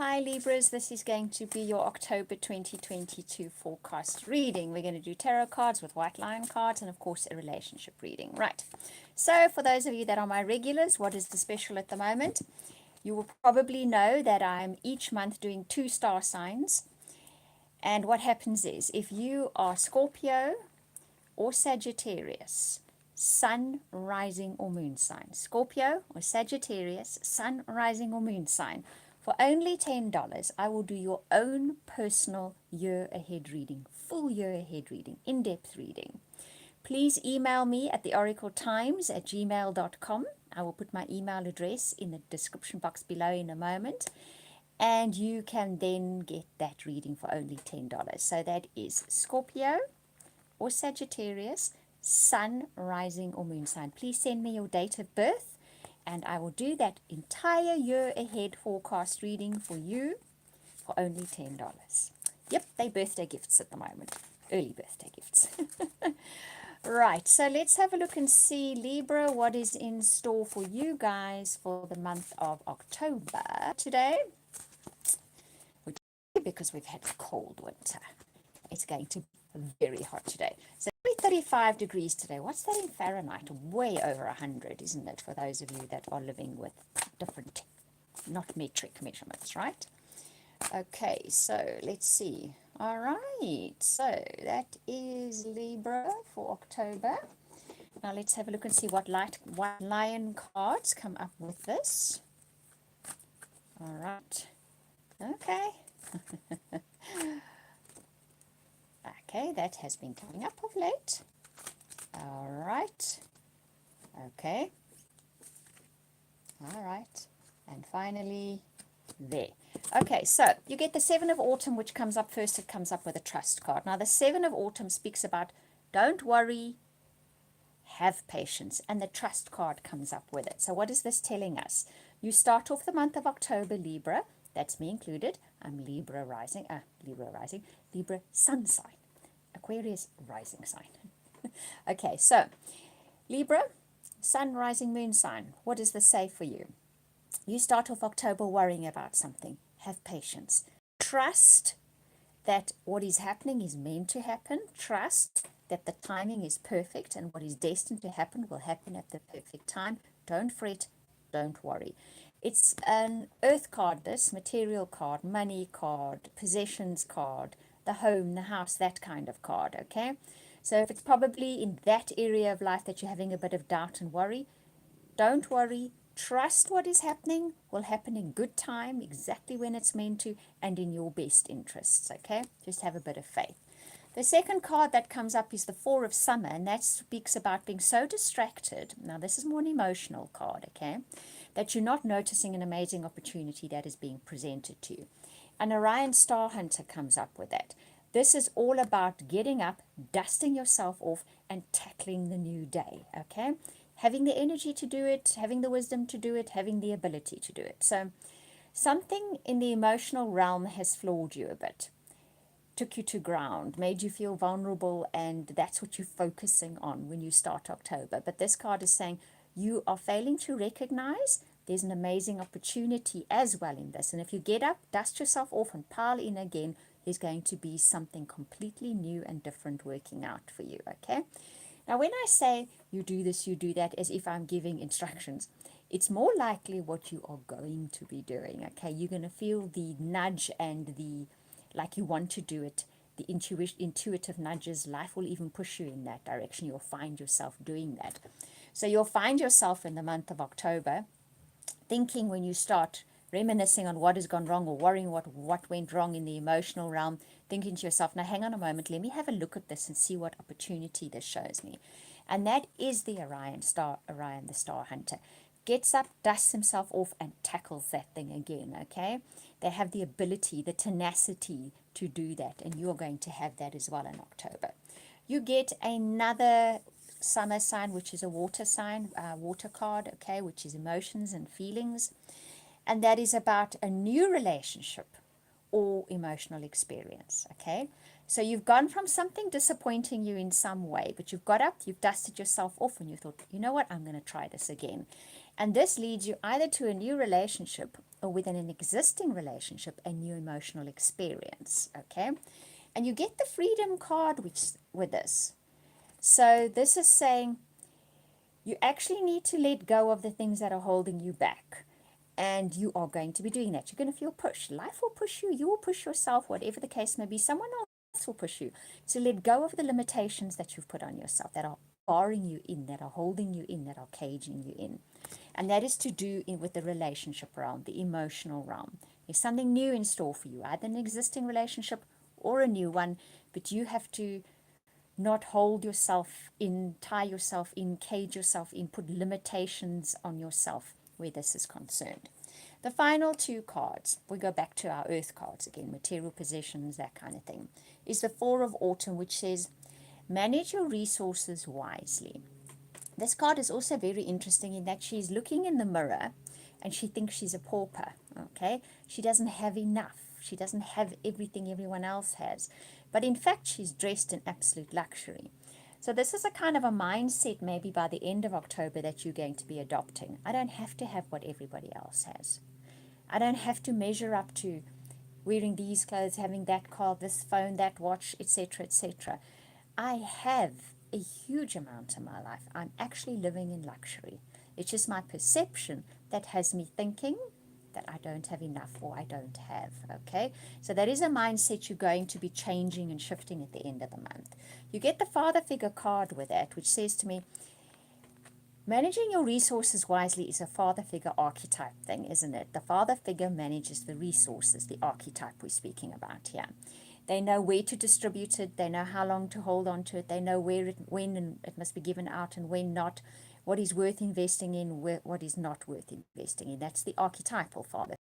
Hi Libras, this is going to be your October 2022 forecast reading. We're going to do tarot cards with white lion cards and of course a relationship reading. Right, so for those of you that are my regulars, what is the special at the moment? You will probably know that I'm each month doing 2 star signs, and what happens is if you are Scorpio or Sagittarius, sun, rising or moon sign, Scorpio or Sagittarius, sun, rising or moon sign, for only $10, I will do your own personal year ahead reading, full year ahead reading, in-depth reading. Please email me at theoracletimes@gmail.com. I will put my email address in the description box below in a moment. And you can then get that reading for only $10. So that is Scorpio or Sagittarius, sun, rising or moon sign. Please send me your date of birth and I will do that entire year ahead forecast reading for you for only $10. Yep, they're birthday gifts at the moment. Early birthday gifts. Right, so let's have a look and see, Libra, what is in store for you guys for the month of October today. Because we've had a cold winter. It's going to be very hot today. So 35 degrees today. What's that in Fahrenheit? Way over 100, isn't it? For those of you that are living with different, not metric measurements, right? Okay, so let's see. All right, so that is Libra for October. Now let's have a look and see what white lion cards come up with this. All right. Okay. Okay, that has been coming up of late. All right. Okay. All right. And finally, there. Okay, so you get the Seven of Autumn, which comes up first. It comes up with a trust card. Now, the Seven of Autumn speaks about don't worry, have patience. And the trust card comes up with it. So what is this telling us? You start off the month of October, Libra. That's me included. I'm Libra rising, Libra sun sign. Aquarius rising sign. Okay, so Libra, sun, rising, moon sign. What does this say for you? You start off October worrying about something. Have patience. Trust that what is happening is meant to happen. Trust that the timing is perfect and what is destined to happen will happen at the perfect time. Don't fret. Don't worry. It's an earth card, this material card, money card, possessions card, the home, the house, that kind of card, okay? So if it's probably in that area of life that you're having a bit of doubt and worry, don't worry. Trust what is happening will happen in good time, exactly when it's meant to, and in your best interests, okay? Just have a bit of faith. The second card that comes up is the Four of Summer, and that speaks about being so distracted. Now, this is more an emotional card, okay? That you're not noticing an amazing opportunity that is being presented to you. An Orion Star Hunter comes up with that. This is all about getting up, dusting yourself off, and tackling the new day, okay? Having the energy to do it, having the wisdom to do it, having the ability to do it. So something in the emotional realm has floored you a bit, took you to ground, made you feel vulnerable, and that's what you're focusing on when you start October. But this card is saying you are failing to recognize there's an amazing opportunity as well in this. And if you get up, dust yourself off, and pile in again, there's going to be something completely new and different working out for you, okay? Now, when I say you do this, you do that, as if I'm giving instructions, it's more likely what you are going to be doing, okay? You're going to feel the nudge and the, like you want to do it, the intuitive nudges. Life will even push you in that direction. You'll find yourself doing that. So you'll find yourself in the month of October thinking, when you start reminiscing on what has gone wrong or worrying what went wrong in the emotional realm, thinking to yourself, now hang on a moment, let me have a look at this and see what opportunity this shows me. And that is the Orion the Star Hunter. Gets up, dusts himself off, and tackles that thing again, okay? They have the ability, the tenacity to do that, and you're going to have that as well in October. You get another summer sign, which is a water sign, water card, okay, which is emotions and feelings. And that is about a new relationship or emotional experience, okay? So you've gone from something disappointing you in some way, but you've got up, you've dusted yourself off, and you thought, you know what, I'm going to try this again. And this leads you either to a new relationship or within an existing relationship, a new emotional experience, okay? And you get the freedom card with this. So this is saying you actually need to let go of the things that are holding you back. And you are going to be doing that. You're going to feel pushed. Life will push you. You will push yourself, whatever the case may be. Someone else will push you. So let go of the limitations that you've put on yourself that are barring you in, that are holding you in, that are caging you in. And that is to do with the relationship realm, the emotional realm. There's something new in store for you, either an existing relationship or a new one, but you have to not hold yourself in, tie yourself in, cage yourself in, put limitations on yourself where this is concerned. The final two cards, we go back to our earth cards again, material possessions, that kind of thing, is the Four of Autumn, which says, manage your resources wisely. This card is also very interesting in that she's looking in the mirror and she thinks she's a pauper, okay? She doesn't have enough. She doesn't have everything everyone else has. But in fact, she's dressed in absolute luxury. So this is a kind of a mindset maybe by the end of October that you're going to be adopting. I don't have to have what everybody else has. I don't have to measure up to wearing these clothes, having that car, this phone, that watch, etc., etc. I have a huge amount in my life. I'm actually living in luxury. It's just my perception that has me thinking that I don't have enough or I don't have, okay? So that is a mindset you're going to be changing and shifting at the end of the month. You get the father figure card with that, which says to me, managing your resources wisely is a father figure archetype thing, isn't it? The father figure manages the resources, the archetype we're speaking about here. They know where to distribute it. They know how long to hold on to it. They know when it must be given out and when not. What is worth investing in, what is not worth investing in. That's the archetypal father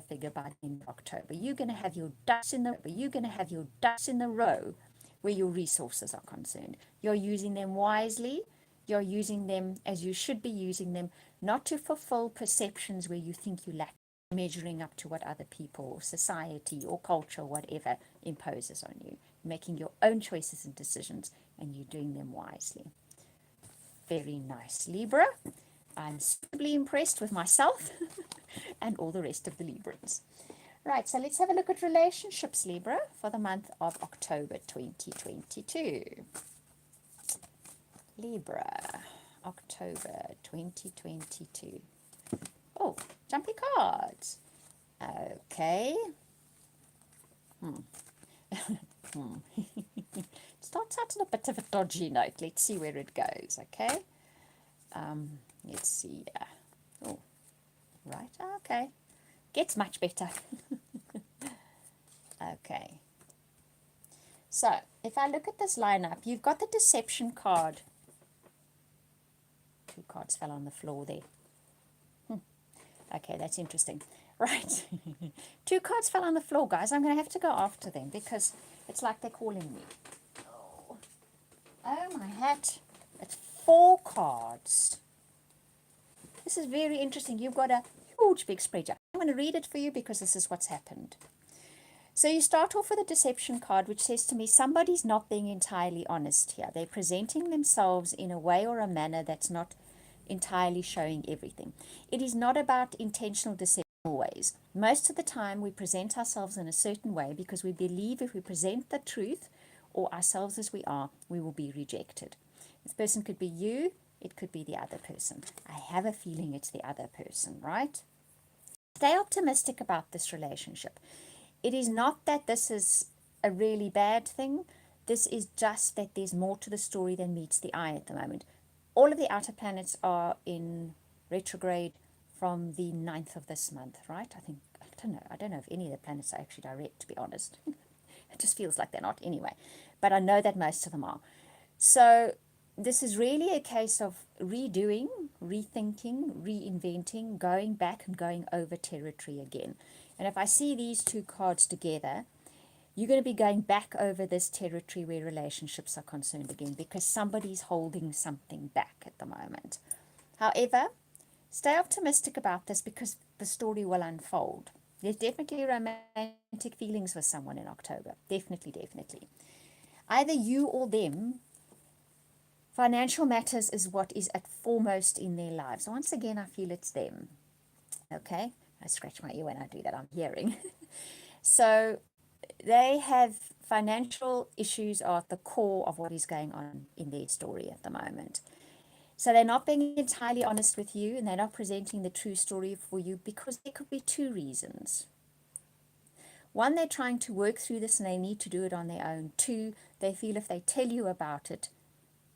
figure by the end of October. You're going to have your ducks in the row where your resources are concerned. You're using them wisely. You're using them as you should be using them, not to fulfill perceptions where you think you lack, measuring up to what other people or society or culture, whatever, imposes on you. Making your own choices and decisions, and you're doing them wisely. Very nice, Libra. I'm suitably impressed with myself and all the rest of the Librans. Right, so let's have a look at relationships, Libra, for the month of October 2022. Libra, October 2022. Oh, jumpy cards. Okay. Starts out on a bit of a dodgy note. Let's see where it goes, okay? Let's see. Oh, right, okay. Gets much better. Okay. So, if I look at this lineup, you've got the deception card. Two cards fell on the floor there. Okay, that's interesting. Right. Two cards fell on the floor, guys. I'm going to have to go after them because it's like they're calling me. Oh, my hat. It's four cards. This is very interesting. You've got a huge big spread. I'm going to read it for you because this is what's happened. So you start off with a deception card, which says to me, somebody's not being entirely honest here. They're presenting themselves in a way or a manner that's not entirely showing everything. It is not about intentional deception always. Most of the time we present ourselves in a certain way because we believe if we present the truth or ourselves as we are, we will be rejected. This person could be you, it could be the other person. I have a feeling it's the other person, right? Stay optimistic about this relationship. It is not that this is a really bad thing. This is just that there's more to the story than meets the eye at the moment. All of the outer planets are in retrograde from the 9th of this month, right? I don't know if any of the planets are actually direct, to be honest. It just feels like they're not anyway. But I know that most of them are. So this is really a case of redoing, rethinking, reinventing, going back and going over territory again. And if I see these two cards together, you're going to be going back over this territory where relationships are concerned again because somebody's holding something back at the moment. However, stay optimistic about this because the story will unfold. There's definitely romantic feelings with someone in October. Definitely, definitely. Either you or them, financial matters is what is at foremost in their lives. Once again, I feel it's them. Okay? I scratch my ear when I do that. I'm hearing. So they have financial issues are at the core of what is going on in their story at the moment. So they're not being entirely honest with you and they're not presenting the true story for you because there could be two reasons. One, they're trying to work through this and they need to do it on their own. Two, they feel if they tell you about it,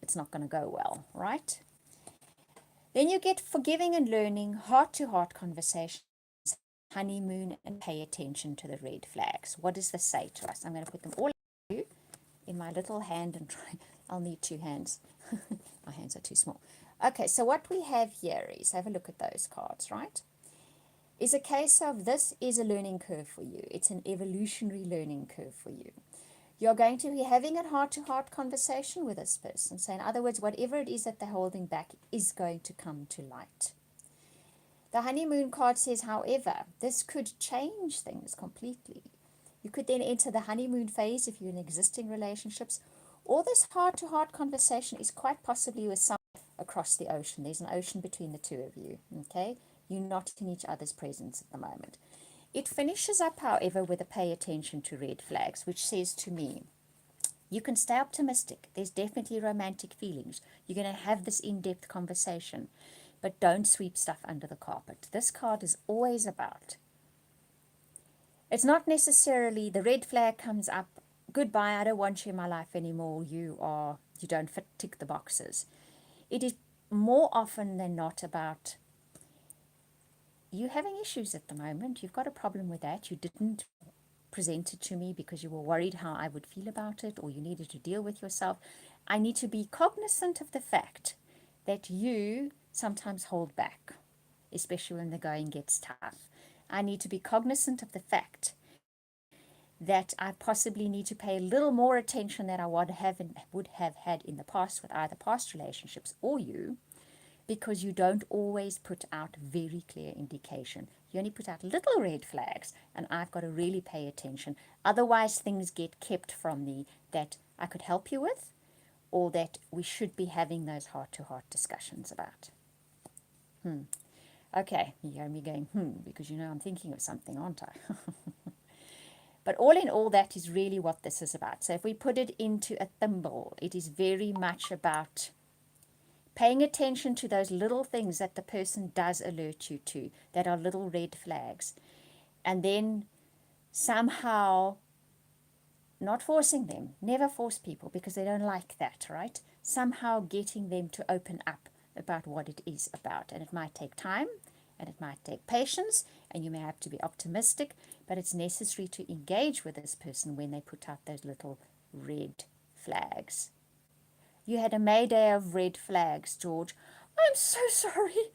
it's not going to go well, right? Then you get forgiving and learning, heart-to-heart conversations, honeymoon, and pay attention to the red flags. What does this say to us? I'm going to put them all in my little hand and try. I'll need two hands. My hands are too small. Okay, so what we have here is, have a look at those cards, right? Is a case of this is a learning curve for you. It's an evolutionary learning curve for you. You're going to be having a heart-to-heart conversation with this person. So in other words, whatever it is that they're holding back is going to come to light. The honeymoon card says, however, this could change things completely. You could then enter the honeymoon phase if you're in existing relationships, or this heart-to-heart conversation is quite possibly with someone across the ocean. There's an ocean between the two of you, okay? You're not in each other's presence at the moment. It finishes up, however, with a pay attention to red flags, which says to me, you can stay optimistic. There's definitely romantic feelings. You're going to have this in-depth conversation, but don't sweep stuff under the carpet. This card is always about, it's not necessarily the red flag comes up, goodbye, I don't want you in my life anymore, you don't fit, tick the boxes. It is more often than not about you having issues at the moment. You've got a problem with that. You didn't present it to me because you were worried how I would feel about it, or you needed to deal with yourself. I need to be cognizant of the fact that you sometimes hold back, especially when the going gets tough. I need to be cognizant of the fact that I possibly need to pay a little more attention than I would have had in the past with either past relationships or you, because you don't always put out very clear indication. You only put out little red flags, and I've got to really pay attention. Otherwise, things get kept from me that I could help you with, or that we should be having those heart-to-heart discussions about. Okay, you hear me going, because you know I'm thinking of something, aren't I? But all in all, that is really what this is about. So if we put it into a thimble, it is very much about paying attention to those little things that the person does alert you to, that are little red flags. And then somehow not forcing them, never force people because they don't like that, right? Somehow getting them to open up about what it is about. And it might take time and it might take patience and you may have to be optimistic, but it's necessary to engage with this person when they put out those little red flags. You had a Mayday of red flags, George. I'm so sorry.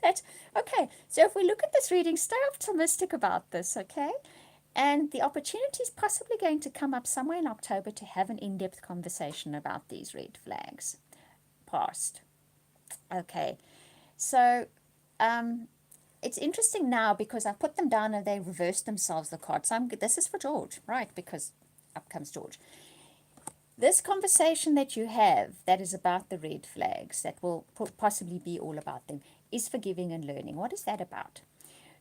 That's okay. So if we look at this reading, stay optimistic about this, okay? And the opportunity is possibly going to come up somewhere in October to have an in-depth conversation about these red flags. Past. Okay. So it's interesting now because I put them down and they reversed themselves, the cards. So this is for George, right? Because up comes George. This conversation that you have that is about the red flags, that will possibly be all about them, is forgiving and learning. What is that about?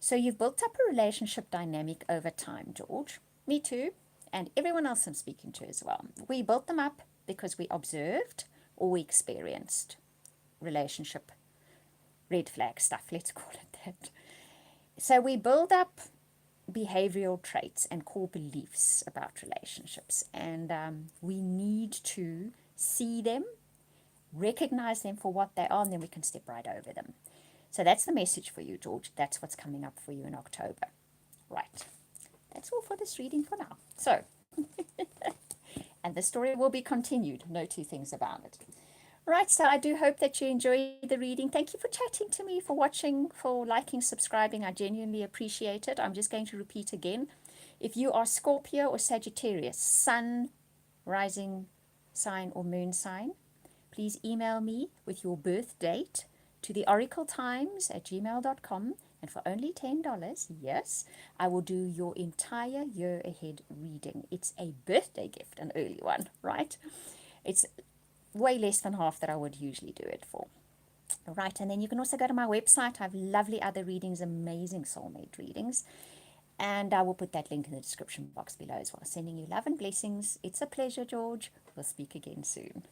So you've built up a relationship dynamic over time, George. Me too. And everyone else I'm speaking to as well. We built them up because we observed or we experienced relationship red flag stuff. Let's call it that. So we build up behavioral traits and core beliefs about relationships, and we need to see them, recognize them for what they are, and then we can step right over them. So that's the message for you, George. That's what's coming up for you in October. Right. That's all for this reading for now. So, and the story will be continued. No two things about it. Right, so I do hope that you enjoy the reading. Thank you for chatting to me, for watching, for liking, subscribing. I genuinely appreciate it. I'm just going to repeat again. If you are Scorpio or Sagittarius, Sun, rising sign or moon sign, please email me with your birth date to theoracletimes@gmail.com, And for only $10, yes, I will do your entire year ahead reading. It's a birthday gift, an early one, right? It's way less than half that I would usually do it for. Right, and then you can also go to my website. I have lovely other readings, amazing soulmate readings. And I will put that link in the description box below as well. Sending you love and blessings. It's a pleasure, George. We'll speak again soon.